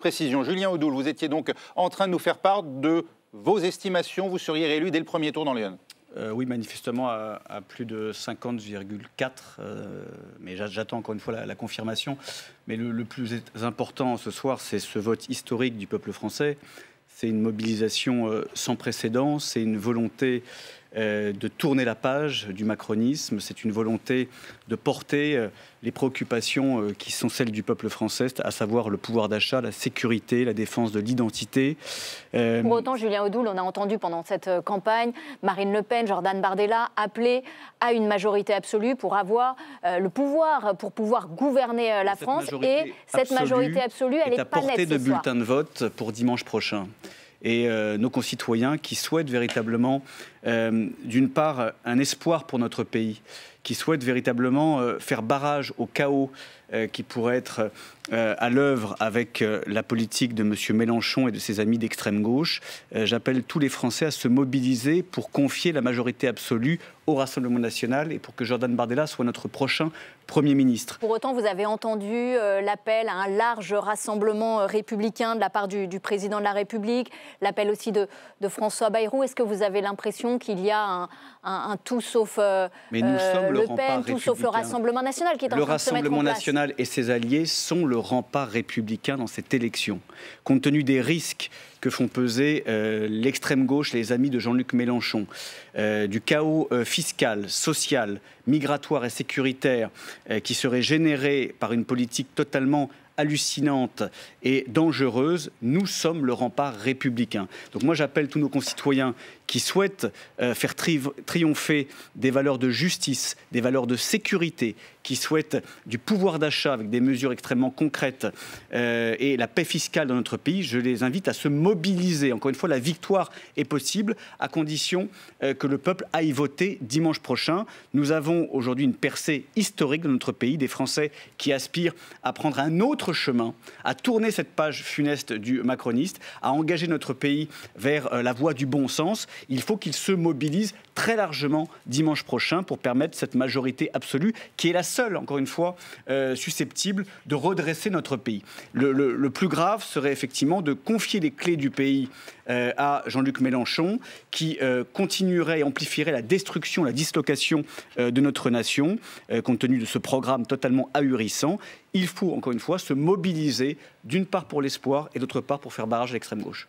précision. Julien Audoul, vous étiez donc en train de nous faire part de vos estimations. Vous seriez réélu dès le premier tour dans l'Yonne. Oui, manifestement à plus de 50,4, mais j'attends encore une fois la confirmation. Mais le plus important ce soir, c'est ce vote historique du peuple français. C'est une mobilisation sans précédent, c'est une volonté de tourner la page du macronisme, c'est une volonté de porter les préoccupations qui sont celles du peuple français, à savoir le pouvoir d'achat, la sécurité, la défense de l'identité. Pour autant, Julien Audoul, on a entendu pendant cette campagne Marine Le Pen, Jordan Bardella appeler à une majorité absolue pour avoir le pouvoir, pour pouvoir gouverner la France. Et cette majorité absolue, elle n'est pas nette ce soir. À portée de bulletin de vote pour dimanche prochain. Et nos concitoyens qui souhaitent véritablement, d'une part, un espoir pour notre pays, qui souhaitent véritablement faire barrage au chaos qui pourrait être à l'œuvre avec la politique de M. Mélenchon et de ses amis d'extrême gauche. J'appelle tous les Français à se mobiliser pour confier la majorité absolue au Rassemblement national et pour que Jordan Bardella soit notre prochain Premier ministre. Pour autant, vous avez entendu l'appel à un large rassemblement républicain de la part du président de la République, l'appel aussi de François Bayrou. Est-ce que vous avez l'impression qu'il y a un tout sauf Le Pen, tout sauf le Rassemblement national qui est en train de se mettre en place? Le Rassemblement national et ses alliés sont le rempart républicain dans cette élection. Compte tenu des risques que font peser l'extrême gauche, les amis de Jean-Luc Mélenchon, du chaos fiscal, social, migratoire et sécuritaire qui serait généré par une politique totalement hallucinante et dangereuse, nous sommes le rempart républicain. Donc moi j'appelle tous nos concitoyens qui souhaitent faire triompher des valeurs de justice, des valeurs de sécurité, qui souhaitent du pouvoir d'achat avec des mesures extrêmement concrètes et la paix fiscale dans notre pays, je les invite à se mobiliser. Encore une fois, la victoire est possible à condition que le peuple aille voter dimanche prochain. Nous avons aujourd'hui une percée historique dans notre pays, des Français qui aspirent à prendre un autre chemin, à tourner cette page funeste du macroniste, à engager notre pays vers la voie du bon sens. Il faut qu'ils se mobilisent très largement dimanche prochain pour permettre cette majorité absolue qui est la seule, encore une fois, susceptible de redresser notre pays. Le plus grave serait effectivement de confier les clés du pays à Jean-Luc Mélenchon qui continuerait et amplifierait la destruction, la dislocation de notre nation, compte tenu de ce programme totalement ahurissant. Il faut, encore une fois, se mobiliser d'une part pour l'espoir et d'autre part pour faire barrage à l'extrême gauche.